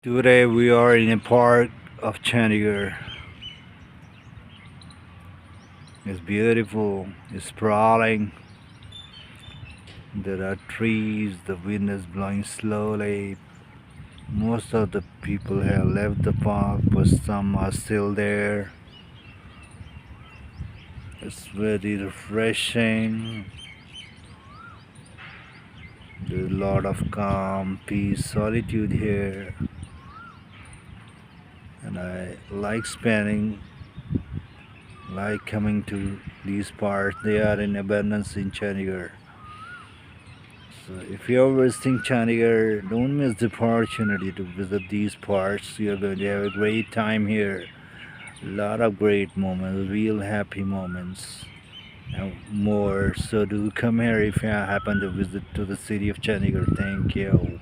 Today we are in a park of Chandigarh. It's beautiful, it's sprawling. There are trees, the wind is blowing slowly. Most of the people have left the park, but some are still there. It's very refreshing. There's a lot of calm, peace, solitude here. And I like coming to these parks. They are in abundance in Chandigarh. So if you're visiting Chandigarh, don't miss the opportunity to visit these parks. You're going to have a great time here. A lot of great moments, real happy moments, and more. So do come here if you happen to visit to the city of Chandigarh. Thank you.